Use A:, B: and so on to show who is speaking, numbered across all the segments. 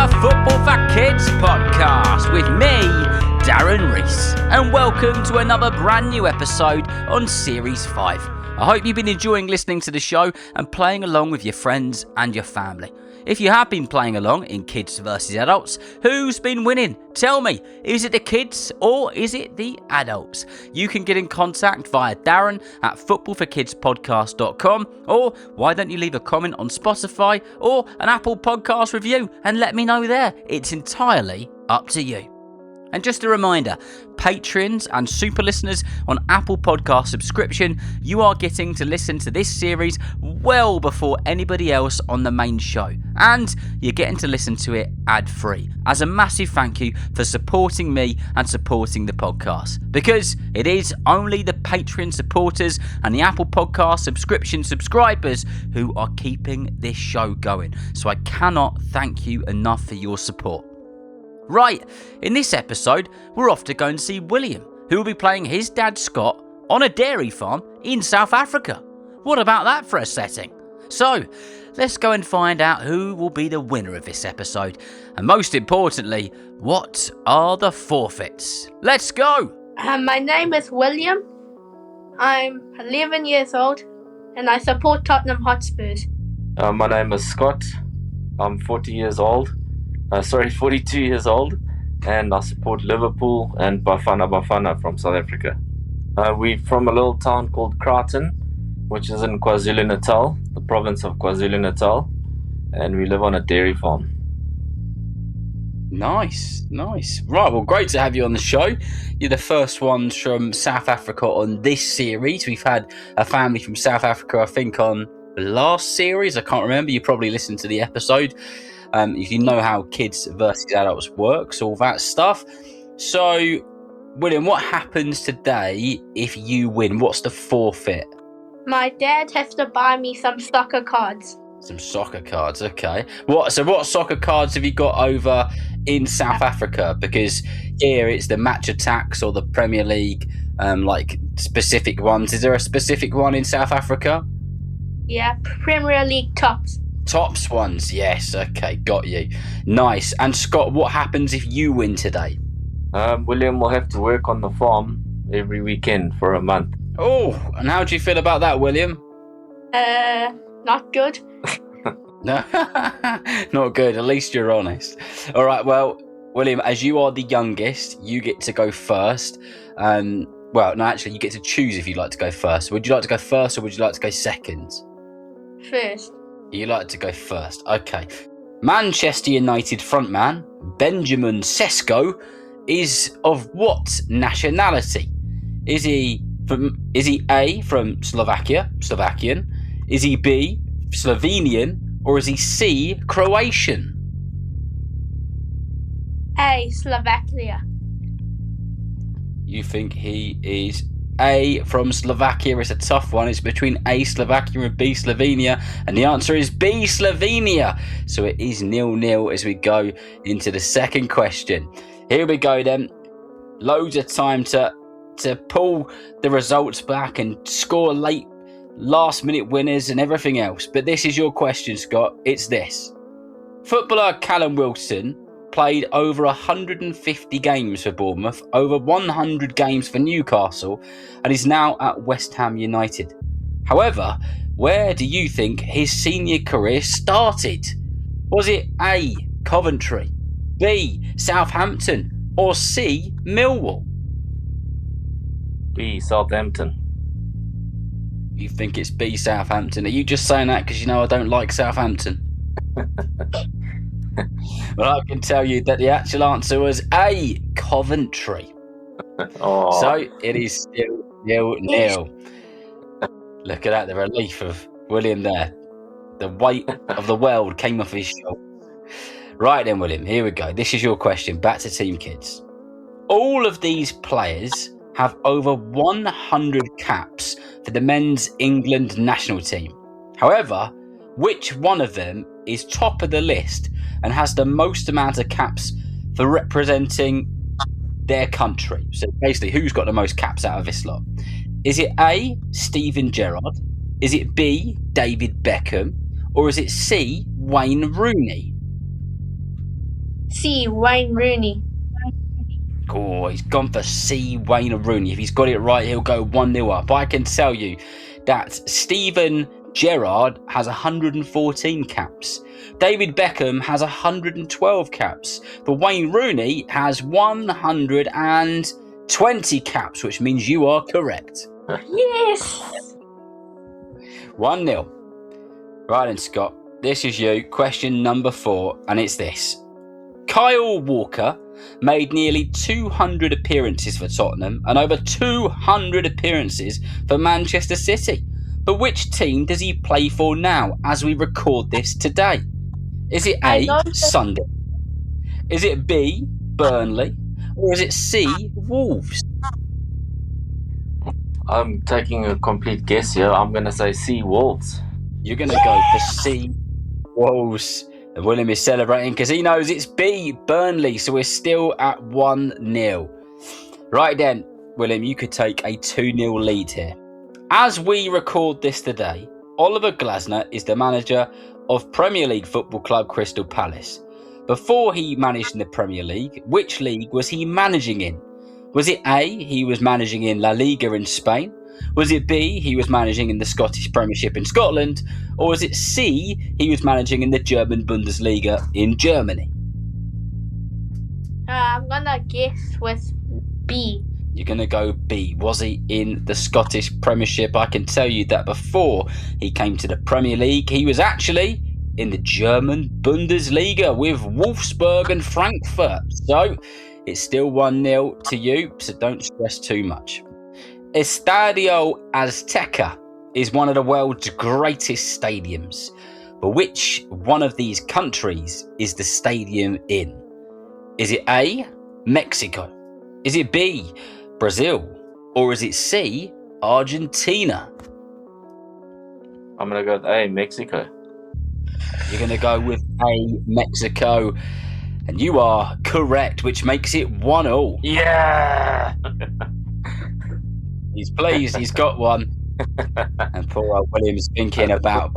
A: the Football for Kids podcast with me, Darren Rees, and welcome to another brand new episode on Series 5. I hope you've been enjoying listening to the show and playing along with your friends and your family. If you have been playing along in Kids versus Adults, who's been winning? Tell me, is it the kids or is it the adults? You can get in contact via Darren at footballforkidspodcast.com, or why don't you leave a comment on Spotify or an Apple Podcast review and let me know there. It's entirely up to you. And just a reminder, Patreons and super listeners on Apple Podcast subscription, you are getting to listen to this series well before anybody else on the main show. And you're getting to listen to it ad-free. As a massive thank you for supporting me and supporting the podcast. Because it is only the Patreon supporters and the Apple Podcast subscription subscribers who are keeping this show going. So I cannot thank you enough for your support. Right, in this episode, we're off to go and see William, who will be playing his dad Scott on a dairy farm in South Africa. What about that for a setting? So, let's go and find out who will be the winner of this episode. And most importantly, what are the forfeits? Let's go!
B: My name is William. I'm 11 years old and I support Tottenham Hotspurs.
C: My name is Scott. I'm 42 years old, and I support Liverpool and Bafana from South Africa. We're from a little town called Kraton, which is in KwaZulu-Natal, the province of KwaZulu-Natal, and we live on a dairy farm.
A: Nice. Right, well, great to have you on the show. You're the first ones from South Africa on this series. We've had a family from South Africa, I think, on the last series. I can't remember. You probably listened to the episode. If you know how kids versus adults works, all that stuff. So, William, what happens today if you win? What's the forfeit?
B: My dad has to buy me some soccer cards.
A: Some soccer cards, okay. What soccer cards have you got over in South Africa? Because here it's the Match Attacks or the Premier League, like specific ones. Is there a specific one in South Africa?
B: Yeah, Premier League tops.
A: Tops ones, yes. Okay, got you. Nice. And Scott, what happens if you win today?
C: William will have to work on the farm every weekend for a month.
A: Oh, and how do you feel about that, William?
B: Not good.
A: No, not good. At least you're honest. All right, well, William, as you are the youngest, you get to go first. Well, no, actually, you get to choose if you'd like to go first. Would you like to go first or would you like to go second?
B: First.
A: You like to go first. Okay. Manchester United frontman Benjamin Sesko is of what nationality? Is he A, from Slovakian? Is he B, Slovenian? Or is he C, Croatian?
B: A, Slovakia.
A: You think he is A from Slovakia? It's a tough one. It's between A, Slovakia and B, Slovenia. And the answer is B, Slovenia. So it is 0-0 as we go into the second question. Here we go then. Loads of time to pull the results back and score late last minute winners and everything else. But this is your question, Scott. It's this. Footballer Callum Wilson played over 150 games for Bournemouth, over 100 games for Newcastle, and is now at West Ham United. However, where do you think his senior career started? Was it A, Coventry, B, Southampton, or C, Millwall?
C: B, Southampton.
A: You think it's B, Southampton? Are you just saying that because you know I don't like Southampton? Well, I can tell you that the actual answer was A, Coventry.
C: Oh.
A: So it is still 0-0. Look at that, the relief of William there. The weight of the world came off his shoulders. Right then, William, here we go. This is your question. Back to Team Kids. All of these players have over 100 caps for the men's England national team. However, which one of them is top of the list and has the most amount of caps for representing their country? So basically, who's got the most caps out of this lot? Is it A, Steven Gerrard? Is it B, David Beckham? Or is it C, Wayne Rooney?
B: C. Wayne Rooney.
A: Oh, he's gone for C. Wayne Rooney. If he's got it right, he'll go 1-0 up. I can tell you that Steven Gerrard has 114 caps. David Beckham has 112 caps. But Wayne Rooney has 120 caps, which means you are correct.
B: Yes!
A: 1-0. Right then, Scott. This is you. Question number 4, and it's this. Kyle Walker made nearly 200 appearances for Tottenham and over 200 appearances for Manchester City. But which team does he play for now as we record this today? Is it A, Sunday? Is it B, Burnley? Or is it C, Wolves?
C: I'm taking a complete guess here. I'm going to say C, Wolves.
A: You're going to go for C, Wolves. And William is celebrating because he knows it's B, Burnley. So we're still at 1-0. Right then, William, you could take a 2-0 lead here. As we record this today, Oliver Glasner is the manager of Premier League football club Crystal Palace. Before he managed in the Premier League, which league was he managing in? Was it A, he was managing in La Liga in Spain? Was it B, he was managing in the Scottish Premiership in Scotland? Or was it C, he was managing in the German Bundesliga in Germany?
B: I'm gonna guess with B.
A: You're going to go B. Was he in the Scottish Premiership? I can tell you that before he came to the Premier League, he was actually in the German Bundesliga with Wolfsburg and Frankfurt. So it's still 1-0 to you, so don't stress too much. Estadio Azteca is one of the world's greatest stadiums. But which one of these countries is the stadium in? Is it A, Mexico? Is it B, Brazil? Or is it C, Argentina?
C: I'm going to go with A, Mexico.
A: You're going to go with A, Mexico. And you are correct, which makes it 1-0.
C: Yeah!
A: He's pleased, he's got one. And poor old William's thinking about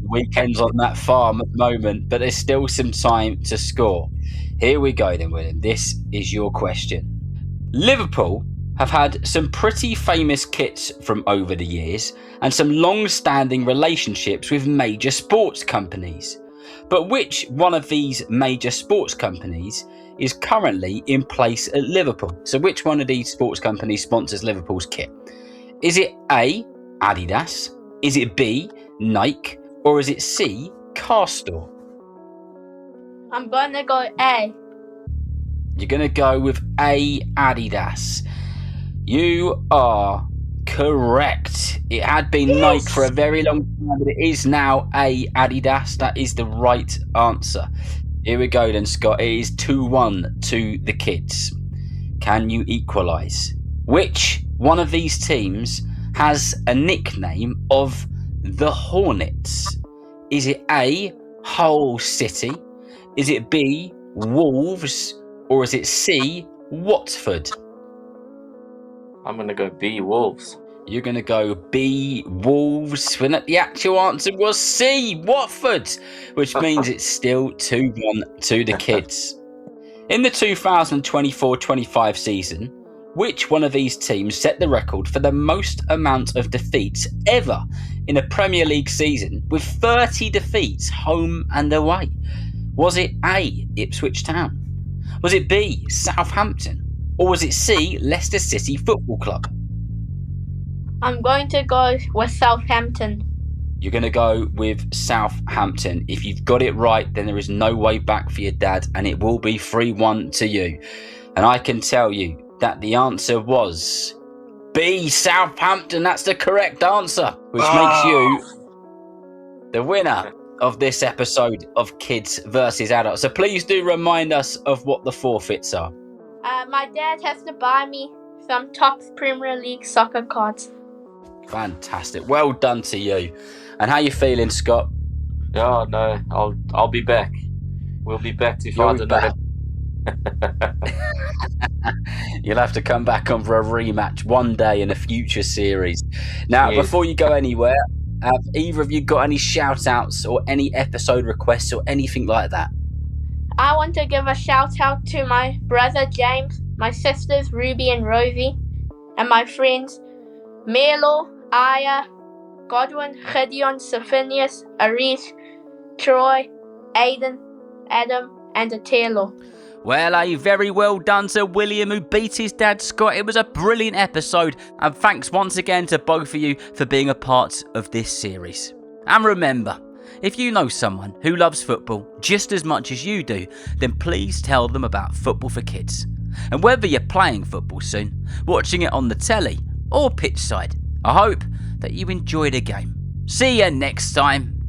A: weekends on that farm at the moment, but there's still some time to score. Here we go then, William. This is your question. Liverpool have had some pretty famous kits from over the years and some long-standing relationships with major sports companies. But which one of these major sports companies is currently in place at Liverpool? So which one of these sports companies sponsors Liverpool's kit? Is it A, Adidas? Is it B, Nike? Or is it C, Castor?
B: I'm gonna go A.
A: You're going to go with A, Adidas. You are correct. It had been Nike for a very long time, but it is now A, Adidas. That is the right answer. Here we go then, Scott. It is 2-1 to the kids. Can you equalise? Which one of these teams has a nickname of the Hornets? Is it A, Hull City? Is it B, Wolves? Or is it C, Watford?
C: I'm going to go B, Wolves.
A: You're going to go B, Wolves, when the actual answer was C, Watford, which means it's still 2-1 to the kids. In the 2024-25 season, which one of these teams set the record for the most amount of defeats ever in a Premier League season with 30 defeats home and away? Was it A, Ipswich Town? Was it B, Southampton? Or was it C, Leicester City Football Club?
B: I'm going to go with Southampton.
A: You're going to go with Southampton. If you've got it right, then there is no way back for your dad, and it will be 3-1 to you. And I can tell you that the answer was B, Southampton. That's the correct answer, which makes you the winner of this episode of Kids versus Adults. So please do remind us of what the forfeits are.
B: My dad has to buy me some Topps Premier League soccer cards.
A: Fantastic. Well done to you. And how you feeling, Scott?
C: Yeah, no, I'll be back. We'll be back to find another.
A: You'll have to come back on for a rematch one day in a future series. Now, Before you go anywhere, have either of you got any shout outs or any episode requests or anything like that?
B: I want to give a shout out to my brother James, my sisters Ruby and Rosie, and my friends Melo, Aya, Godwin, Gideon, Sophinius, Arish, Troy, Aiden, Adam, and Atelo.
A: Well, very well done to William, who beat his dad Scott. It was a brilliant episode, and thanks once again to both of you for being a part of this series. And remember, if you know someone who loves football just as much as you do, then please tell them about Football for Kids. And whether you're playing football soon, watching it on the telly, or pitchside, I hope that you enjoy the game. See you next time.